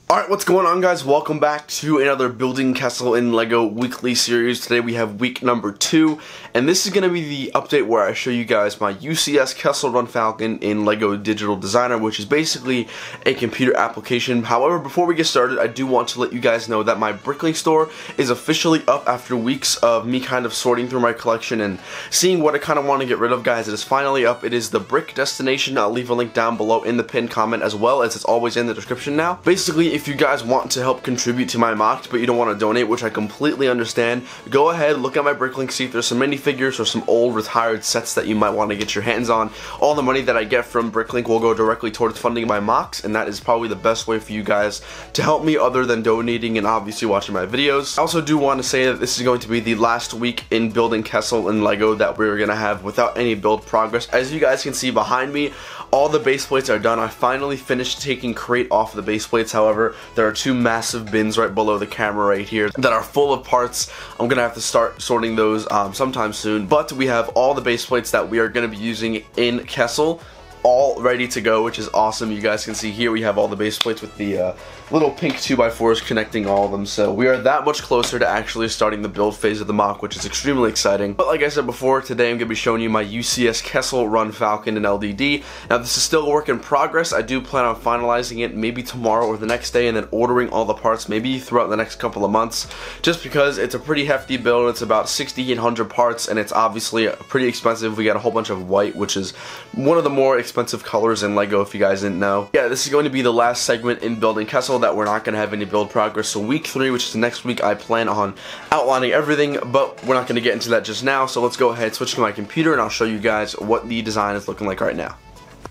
Alright, what's going on, guys? Welcome back to another Building Kessel in LEGO weekly series. Today we have week number 2, and this is going to be the update where I show you guys my UCS Kessel Run Falcon in LEGO Digital Designer, which is basically a computer application. However, before we get started, I do want to let you guys know that my Bricklink store is officially up after weeks of me kind of sorting through my collection and seeing what I kind of want to get rid of, guys. It is finally up. It is the Brick Destination. I'll leave a link down below in the pinned comment, as well as it's always in the description now. Basically, if you guys want to help contribute to my mocked but you don't want to donate, which I completely understand, go ahead, look at my Bricklink, see if there's some minifigures or some old retired sets that you might want to get your hands on. All the money that I get from Bricklink will go directly towards funding my mocks, and that is probably the best way for you guys to help me other than donating and obviously watching my videos. I also do want to say that this is going to be the last week in Building Kessel in LEGO that we're going to have without any build progress. As you guys can see behind me, all the base plates are done. I finally finished taking crate off the base plates. However, there are two massive bins right below the camera right here that are full of parts. I'm gonna have to start sorting those sometime soon, but we have all the base plates that we are gonna be using in Kessel all ready to go, which is awesome. You guys can see here we have all the base plates with the little pink 2x4s connecting all of them, so we are that much closer to actually starting the build phase of the mock, which is extremely exciting. But like I said before, today I'm going to be showing you my UCS Kessel Run Falcon in LDD. Now this is still a work in progress. I do plan on finalizing it maybe tomorrow or the next day, and then ordering all the parts maybe throughout the next couple of months, just because it's a pretty hefty build. It's about 6,800 parts, and it's obviously pretty expensive. We got a whole bunch of white, which is one of the more expensive colors in LEGO, if you guys didn't know. Yeah, this is going to be the last segment in Building Kessel that we're not going to have any build progress. So week 3, which is next week, I plan on outlining everything, but we're not going to get into that just now. So let's go ahead, switch to my computer, and I'll show you guys what the design is looking like right now.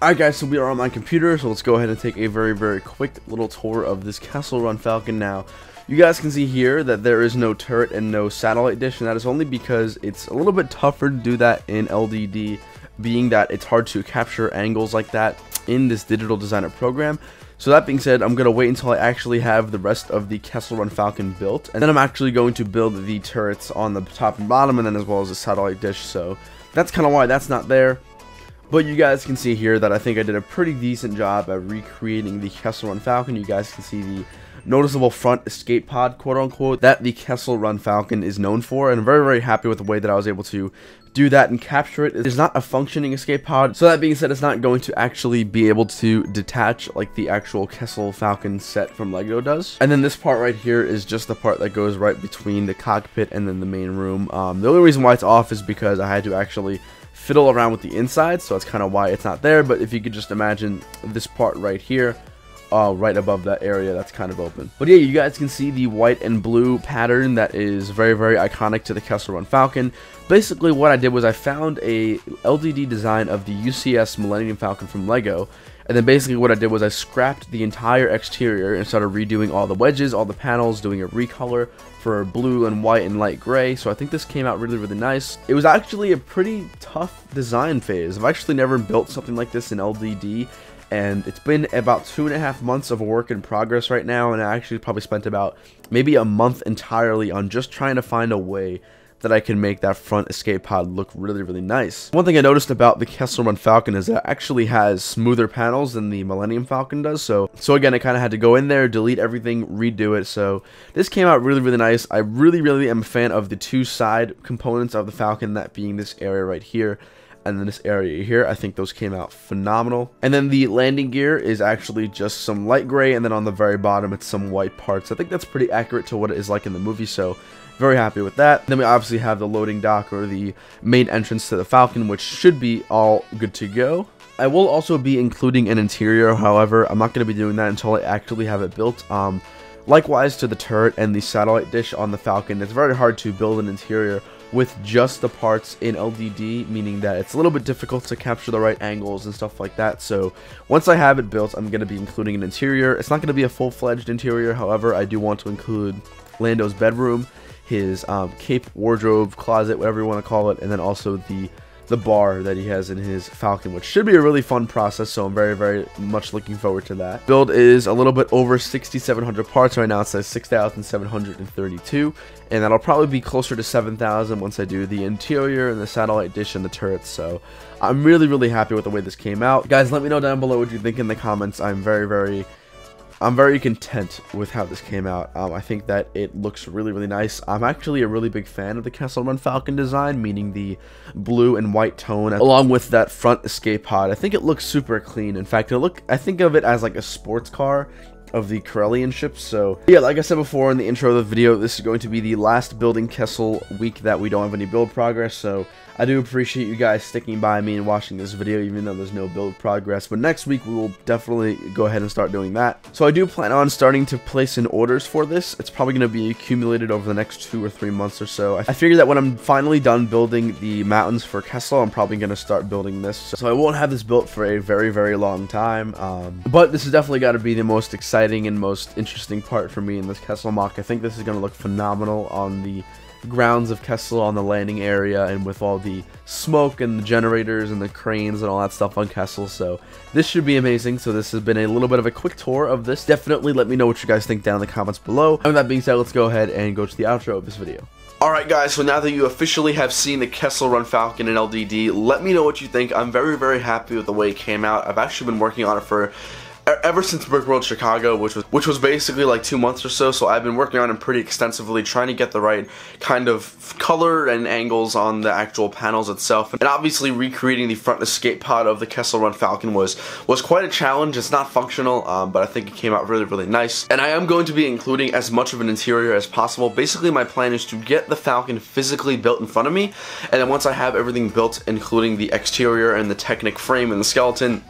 Alright guys, so we are on my computer, so let's go ahead and take a very quick little tour of this Kessel Run Falcon. Now, you guys can see here that there is no turret and no satellite dish, and that is only because it's a little bit tougher to do that in LDD, being that it's hard to capture angles like that in this digital designer program. So that being said, I'm going to wait until I actually have the rest of the Kessel Run Falcon built, and then I'm actually going to build the turrets on the top and bottom, and then as well as the satellite dish. So that's kind of why that's not there. But you guys can see here that I think I did a pretty decent job at recreating the Kessel Run Falcon. You guys can see the noticeable front escape pod, quote unquote, that the Kessel Run Falcon is known for, and I'm very happy with the way that I was able to do that and capture it. It's not a functioning escape pod, so that being said, it's not going to actually be able to detach like the actual Kessel Falcon set from LEGO does. And then this part right here is just the part that goes right between the cockpit and then the main room. The only reason why it's off is because I had to actually fiddle around with the inside, so that's kind of why it's not there. But if you could just imagine this part right here, right above that area that's kind of open. But yeah, you guys can see the white and blue pattern that is very iconic to the Kessel Run Falcon. Basically what I did was I found a LDD design of the UCS Millennium Falcon from LEGO, and then basically what I did was I scrapped the entire exterior and started redoing all the wedges, all the panels, doing a recolor for blue and white and light gray. So I think this came out really nice. It was actually a pretty tough design phase. I've actually never built something like this in LDD, and it's been about 2.5 months of work in progress right now, and I actually probably spent about maybe a month entirely on just trying to find a way that I can make that front escape pod look really nice. One thing I noticed about the Kessel Run Falcon is that it actually has smoother panels than the Millennium Falcon does, so again, I kind of had to go in there, delete everything, redo it. So this came out really nice. I really am a fan of the two side components of the Falcon, that being this area right here and then this area here. I think those came out phenomenal. And then the landing gear is actually just some light gray, and then on the very bottom it's some white parts. I think that's pretty accurate to what it is like in the movie, so very happy with that. Then we obviously have the loading dock, or the main entrance to the Falcon, which should be all good to go. I will also be including an interior, however, I'm not going to be doing that until I actually have it built. Likewise to the turret and the satellite dish on the Falcon, it's very hard to build an interior with just the parts in LDD, meaning that it's a little bit difficult to capture the right angles and stuff like that. So once I have it built, I'm going to be including an interior. It's not going to be a full-fledged interior, however, I do want to include Lando's bedroom, his cape, wardrobe, closet, whatever you want to call it, and then also the bar that he has in his Falcon, which should be a really fun process, so I'm very much looking forward to that. Build is a little bit over 6,700 parts right now. It says 6,732, and that'll probably be closer to 7,000 once I do the interior and the satellite dish and the turrets. So I'm really happy with the way this came out. Guys, let me know down below what you think in the comments. I'm very I'm very content with how this came out. I think that it looks really, really nice. I'm actually a really big fan of the Kessel Run Falcon design, meaning the blue and white tone, along with that front escape pod. I think it looks super clean. In fact, I think of it as like a sports car of the Corellian ships. So yeah, like I said before in the intro of the video, this is going to be the last Building Kessel week that we don't have any build progress. So I do appreciate you guys sticking by me and watching this video, even though there's no build progress. But next week, we will definitely go ahead and start doing that. So I do plan on starting to place in orders for this. It's probably going to be accumulated over the next 2 or 3 months or so. I figure that when I'm finally done building the mountains for Kessel, I'm probably going to start building this. So I won't have this built for a very, very long time. But this has definitely got to be the most exciting and most interesting part for me in this Kessel mock. I think this is going to look phenomenal on the grounds of Kessel, on the landing area, and with all the smoke and the generators and the cranes and all that stuff on Kessel. So this should be amazing. So this has been a little bit of a quick tour of this. Definitely let me know what you guys think down in the comments below. And with that being said, let's go ahead and go to the outro of this video. Alright guys, so now that you officially have seen the Kessel Run Falcon in LDD, let me know what you think. I'm very, very happy with the way it came out. I've actually been working on it for ever since Brick World Chicago, which was basically like 2 months or so. So I've been working on it pretty extensively, trying to get the right kind of color and angles on the actual panels itself. And obviously recreating the front escape pod of the Kessel Run Falcon was quite a challenge. It's not functional, but I think it came out really, really nice. And I am going to be including as much of an interior as possible. Basically, my plan is to get the Falcon physically built in front of me, and then once I have everything built, including the exterior and the Technic frame and the skeleton,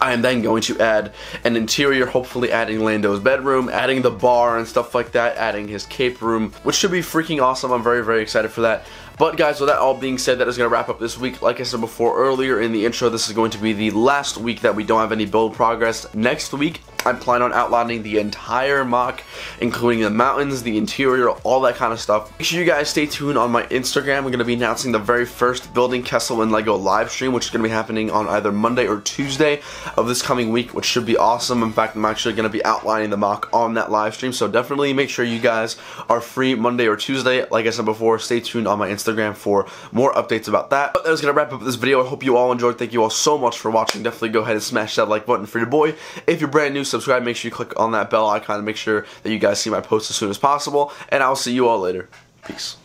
I am then going to add an interior, hopefully adding Lando's bedroom, adding the bar and stuff like that, adding his cape room, which should be freaking awesome. I'm very, very excited for that. But guys, with that all being said, that is going to wrap up this week. Like I said before earlier in the intro, this is going to be the last week that we don't have any build progress. Next week, I plan on outlining the entire mock, including the mountains, the interior, all that kind of stuff. Make sure you guys stay tuned on my Instagram. We're going to be announcing the very first Building Kessel and Lego live stream, which is going to be happening on either Monday or Tuesday of this coming week, which should be awesome. In fact, I'm actually going to be outlining the mock on that live stream, so definitely make sure you guys are free Monday or Tuesday. Like I said before, stay tuned on my Instagram for more updates about that. But that is going to wrap up this video. I hope you all enjoyed. Thank you all so much for watching. Definitely go ahead and smash that like button for your boy. If you're brand new, subscribe. Make sure you click on that bell icon to make sure that you guys see my posts as soon as possible. And I'll see you all later. Peace.